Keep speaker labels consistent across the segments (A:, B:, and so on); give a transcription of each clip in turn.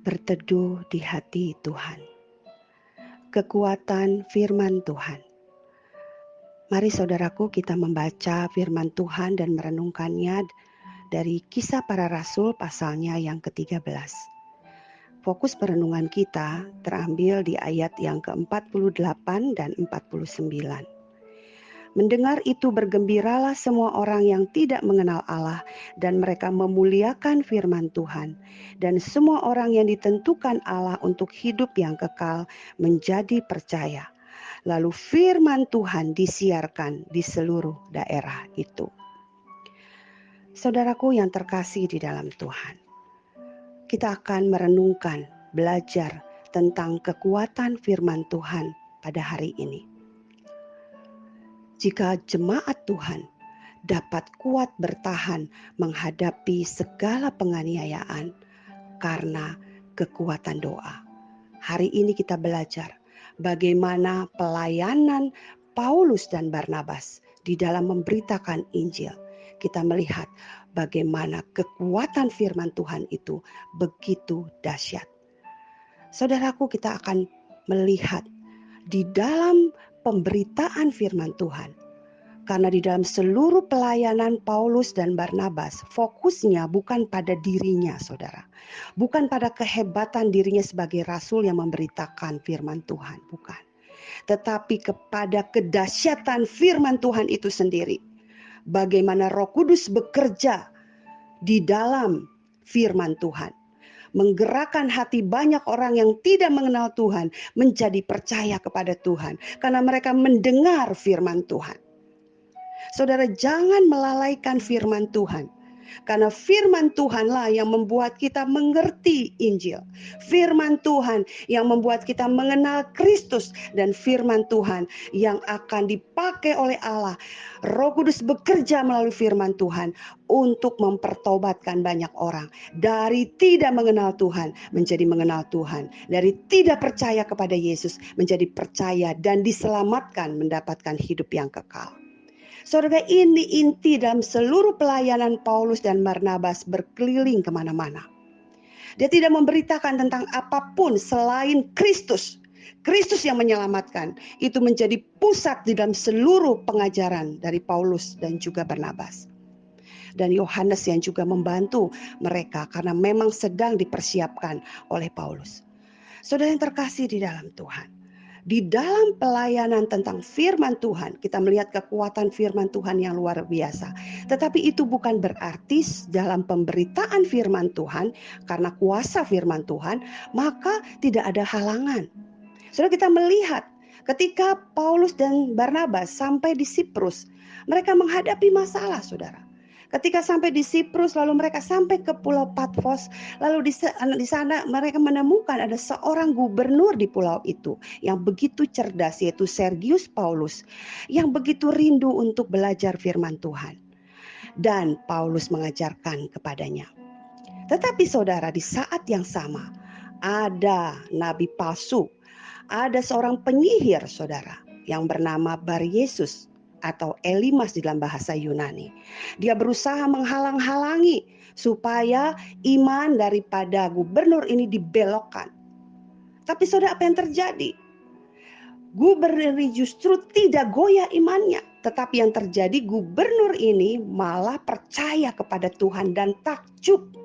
A: Berteduh di hati Tuhan. Kekuatan firman Tuhan. Mari saudaraku, kita membaca firman Tuhan dan merenungkannya dari Kisah Para Rasul pasalnya yang ke-13. Fokus perenungan kita terambil di ayat yang ke-48 dan 49. Mendengar itu bergembiralah semua orang yang tidak mengenal Allah, dan mereka memuliakan firman Tuhan. Dan semua orang yang ditentukan Allah untuk hidup yang kekal menjadi percaya. Lalu firman Tuhan disiarkan di seluruh daerah itu. Saudaraku yang terkasih di dalam Tuhan, kita akan merenungkan, belajar tentang kekuatan firman Tuhan pada hari ini. Jika jemaat Tuhan dapat kuat bertahan menghadapi segala penganiayaan karena kekuatan doa. Hari ini kita belajar bagaimana pelayanan Paulus dan Barnabas di dalam memberitakan Injil. Kita melihat bagaimana kekuatan firman Tuhan itu begitu dahsyat. Saudaraku, kita akan melihat di dalam pemberitaan firman Tuhan. Karena di dalam seluruh pelayanan Paulus dan Barnabas, fokusnya bukan pada dirinya, saudara. Bukan pada kehebatan dirinya sebagai rasul yang memberitakan firman Tuhan, bukan. Tetapi kepada kedahsyatan firman Tuhan itu sendiri. Bagaimana Roh Kudus bekerja di dalam firman Tuhan. Menggerakkan hati banyak orang yang tidak mengenal Tuhan menjadi percaya kepada Tuhan. Karena mereka mendengar firman Tuhan. Saudara, jangan melalaikan firman Tuhan. Karena firman Tuhanlah yang membuat kita mengerti Injil. Firman Tuhan yang membuat kita mengenal Kristus. Dan firman Tuhan yang akan dipakai oleh Allah. Roh Kudus bekerja melalui firman Tuhan untuk mempertobatkan banyak orang. Dari tidak mengenal Tuhan menjadi mengenal Tuhan. Dari tidak percaya kepada Yesus menjadi percaya dan diselamatkan mendapatkan hidup yang kekal. Saudara, ini inti dalam seluruh pelayanan Paulus dan Barnabas berkeliling kemana-mana. Dia tidak memberitakan tentang apapun selain Kristus. Kristus yang menyelamatkan. Itu menjadi pusat di dalam seluruh pengajaran dari Paulus dan juga Barnabas. Dan Yohanes yang juga membantu mereka karena memang sedang dipersiapkan oleh Paulus. Saudara yang terkasih di dalam Tuhan. Di dalam pelayanan tentang firman Tuhan, kita melihat kekuatan firman Tuhan yang luar biasa. Tetapi itu bukan berarti dalam pemberitaan firman Tuhan, karena kuasa firman Tuhan, maka tidak ada halangan. Saudara, kita melihat ketika Paulus dan Barnabas sampai di Siprus, mereka menghadapi masalah, saudara. Ketika sampai di Siprus, lalu mereka sampai ke Pulau Patmos, lalu di sana mereka menemukan ada seorang gubernur di pulau itu yang begitu cerdas, yaitu Sergius Paulus, yang begitu rindu untuk belajar firman Tuhan. Dan Paulus mengajarkan kepadanya. Tetapi saudara, di saat yang sama ada nabi palsu, ada seorang penyihir, saudara, yang bernama Bar Yesus atau Elimas di dalam bahasa Yunani. Dia berusaha menghalang-halangi supaya iman daripada gubernur ini dibelokkan. Tapi saudara, apa yang terjadi? Gubernur ini justru tidak goyah imannya. Tetapi yang terjadi, gubernur ini malah percaya kepada Tuhan dan takjub.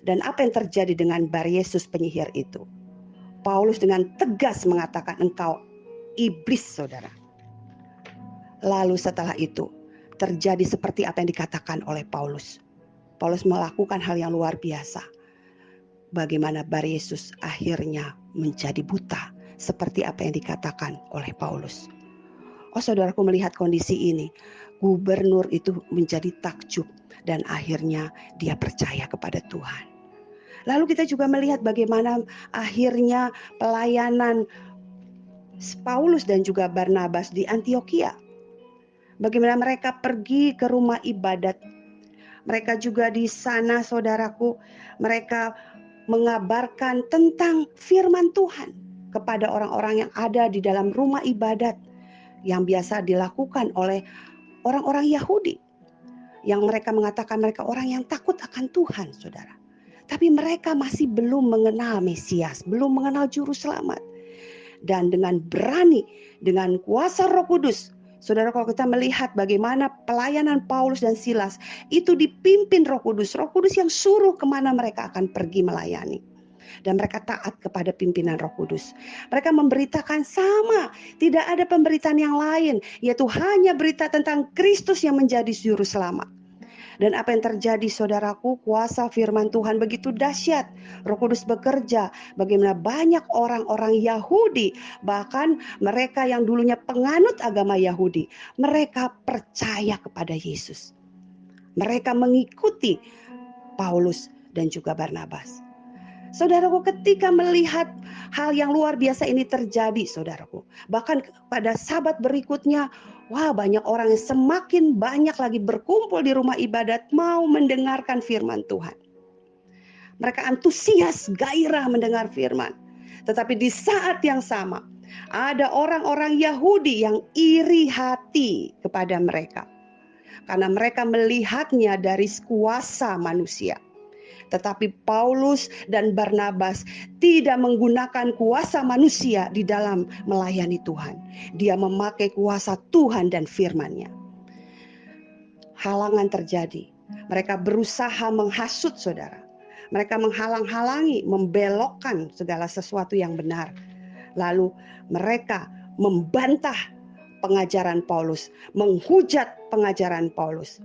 A: Dan apa yang terjadi dengan Bar Yesus penyihir itu? Paulus dengan tegas mengatakan, engkau iblis, saudara. Lalu setelah itu terjadi seperti apa yang dikatakan oleh Paulus. Paulus melakukan hal yang luar biasa. Bagaimana Bar Yesus akhirnya menjadi buta. Seperti apa yang dikatakan oleh Paulus. Oh, saudaraku, melihat kondisi ini, gubernur itu menjadi takjub. Dan akhirnya dia percaya kepada Tuhan. Lalu kita juga melihat bagaimana akhirnya pelayanan Paulus dan juga Barnabas di Antiokhia. Bagaimana mereka pergi ke rumah ibadat. Mereka juga di sana, saudaraku, mereka mengabarkan tentang firman Tuhan kepada orang-orang yang ada di dalam rumah ibadat yang biasa dilakukan oleh orang-orang Yahudi. Yang mereka mengatakan mereka orang yang takut akan Tuhan, saudara. Tapi mereka masih belum mengenal Mesias, belum mengenal Juru Selamat. Dan dengan berani, dengan kuasa Roh Kudus, saudara, kalau kita melihat bagaimana pelayanan Paulus dan Silas, itu dipimpin Roh Kudus yang suruh kemana mereka akan pergi melayani. Dan mereka taat kepada pimpinan Roh Kudus. Mereka memberitakan sama, tidak ada pemberitaan yang lain, yaitu hanya berita tentang Kristus yang menjadi Juru Selamat. Dan apa yang terjadi, saudaraku, kuasa firman Tuhan begitu dahsyat. Roh Kudus bekerja, bagaimana banyak orang-orang Yahudi, bahkan mereka yang dulunya penganut agama Yahudi, mereka percaya kepada Yesus. Mereka mengikuti Paulus dan juga Barnabas. Saudaraku, ketika melihat hal yang luar biasa ini terjadi, saudaraku, bahkan pada sabat berikutnya, wah, banyak orang yang semakin banyak lagi berkumpul di rumah ibadat mau mendengarkan firman Tuhan. Mereka antusias, gairah mendengar firman. Tetapi di saat yang sama, ada orang-orang Yahudi yang iri hati kepada mereka. Karena mereka melihatnya dari kuasa manusia. Tetapi Paulus dan Barnabas tidak menggunakan kuasa manusia di dalam melayani Tuhan. Dia memakai kuasa Tuhan dan firman-Nya. Halangan terjadi. Mereka berusaha menghasut, saudara. Mereka menghalang-halangi, membelokkan segala sesuatu yang benar. Lalu mereka membantah pengajaran Paulus, menghujat pengajaran Paulus.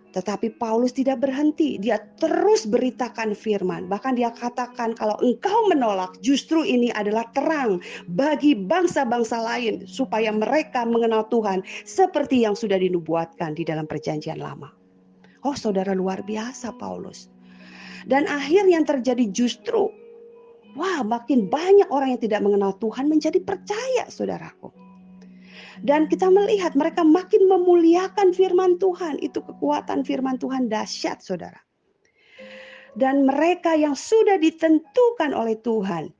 A: Tetapi Paulus tidak berhenti, dia terus beritakan firman. Bahkan dia katakan, kalau engkau menolak, justru ini adalah terang bagi bangsa-bangsa lain, supaya mereka mengenal Tuhan seperti yang sudah dinubuatkan di dalam perjanjian lama. Oh, saudara, luar biasa Paulus. Dan akhir yang terjadi justru, wah, makin banyak orang yang tidak mengenal Tuhan menjadi percaya, saudaraku. Dan kita melihat mereka makin memuliakan firman Tuhan. Itu kekuatan firman Tuhan dahsyat, saudara. Dan mereka yang sudah ditentukan oleh Tuhan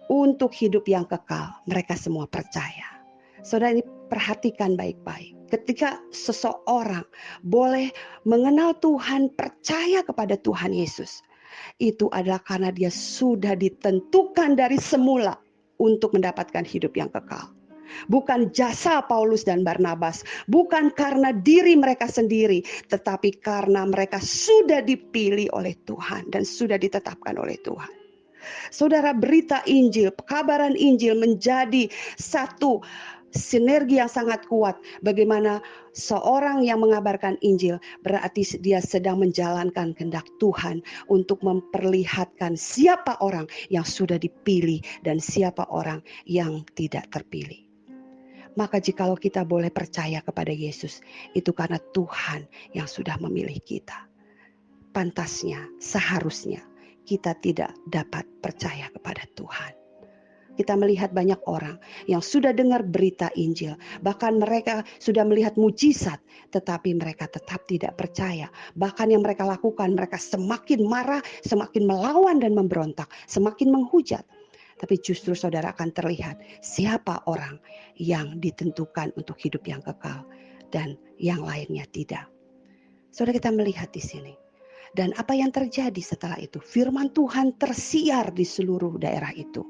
A: untuk hidup yang kekal, mereka semua percaya. Saudara, ini perhatikan baik-baik. Ketika seseorang boleh mengenal Tuhan, percaya kepada Tuhan Yesus, itu adalah karena dia sudah ditentukan dari semula untuk mendapatkan hidup yang kekal. Bukan jasa Paulus dan Barnabas, bukan karena diri mereka sendiri, tetapi karena mereka sudah dipilih oleh Tuhan dan sudah ditetapkan oleh Tuhan. Saudara, berita Injil, pekabaran Injil menjadi satu sinergi yang sangat kuat. Bagaimana seorang yang mengabarkan Injil berarti dia sedang menjalankan kehendak Tuhan untuk memperlihatkan siapa orang yang sudah dipilih dan siapa orang yang tidak terpilih. Maka jikalau kita boleh percaya kepada Yesus, itu karena Tuhan yang sudah memilih kita. Pantasnya, seharusnya kita tidak dapat percaya kepada Tuhan. Kita melihat banyak orang yang sudah dengar berita Injil, bahkan mereka sudah melihat mujizat, tetapi mereka tetap tidak percaya. Bahkan yang mereka lakukan, mereka semakin marah, semakin melawan dan memberontak, semakin menghujat. Tapi justru saudara akan terlihat siapa orang yang ditentukan untuk hidup yang kekal dan yang lainnya tidak. Saudara, kita melihat di sini. Dan apa yang terjadi setelah itu? Firman Tuhan tersiar di seluruh daerah itu.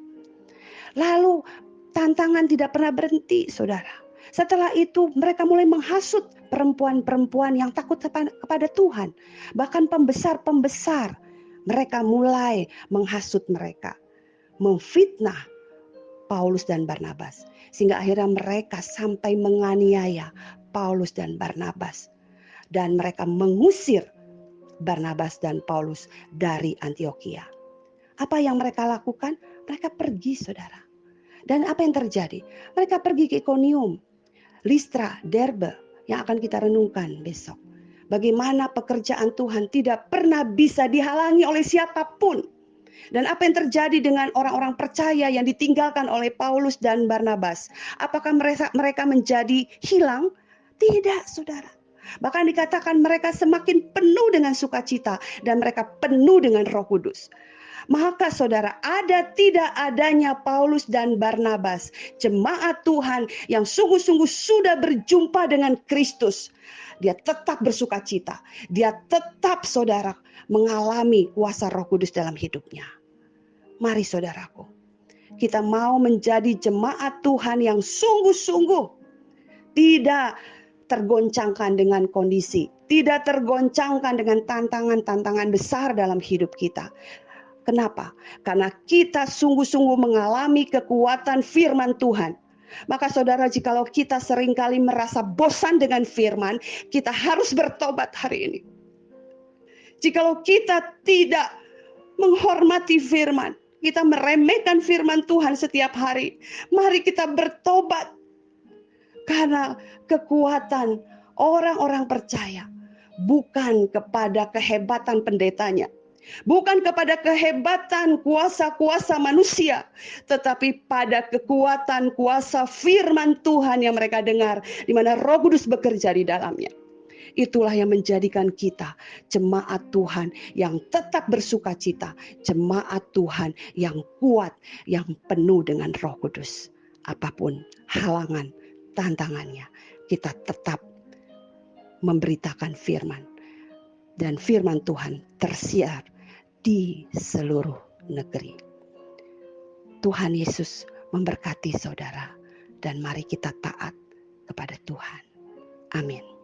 A: Lalu tantangan tidak pernah berhenti, saudara. Setelah itu mereka mulai menghasut perempuan-perempuan yang takut kepada Tuhan. Bahkan pembesar-pembesar, mereka mulai menghasut mereka, memfitnah Paulus dan Barnabas. Sehingga akhirnya mereka sampai menganiaya Paulus dan Barnabas. Dan mereka mengusir Barnabas dan Paulus dari Antiokhia. Apa yang mereka lakukan? Mereka pergi, saudara. Dan apa yang terjadi? Mereka pergi ke Ikonium, Listra, Derbe, yang akan kita renungkan besok. Bagaimana pekerjaan Tuhan tidak pernah bisa dihalangi oleh siapapun. Dan apa yang terjadi dengan orang-orang percaya yang ditinggalkan oleh Paulus dan Barnabas? Apakah mereka menjadi hilang? Tidak, saudara. Bahkan dikatakan mereka semakin penuh dengan sukacita dan mereka penuh dengan Roh Kudus. Maka saudara, ada tidak adanya Paulus dan Barnabas, jemaat Tuhan yang sungguh-sungguh sudah berjumpa dengan Kristus, dia tetap bersuka cita. Dia tetap saudara mengalami kuasa Roh Kudus dalam hidupnya. Mari saudaraku, kita mau menjadi jemaat Tuhan yang sungguh-sungguh tidak tergoncangkan dengan kondisi, tidak tergoncangkan dengan tantangan-tantangan besar dalam hidup kita. Kenapa? Karena kita sungguh-sungguh mengalami kekuatan firman Tuhan. Maka saudara, jikalau kita seringkali merasa bosan dengan firman, kita harus bertobat hari ini. Jikalau kita tidak menghormati firman, kita meremehkan firman Tuhan setiap hari, mari kita bertobat. Karena kekuatan orang-orang percaya bukan kepada kehebatan pendetanya, bukan kepada kehebatan kuasa-kuasa manusia, tetapi pada kekuatan kuasa firman Tuhan yang mereka dengar, di mana Roh Kudus bekerja di dalamnya. Itulah yang menjadikan kita jemaat Tuhan yang tetap bersuka cita, jemaat Tuhan yang kuat, yang penuh dengan Roh Kudus. Apapun halangan, tantangannya, kita tetap memberitakan firman. Dan firman Tuhan tersiar di seluruh negeri. Tuhan Yesus memberkati saudara, dan mari kita taat kepada Tuhan. Amin.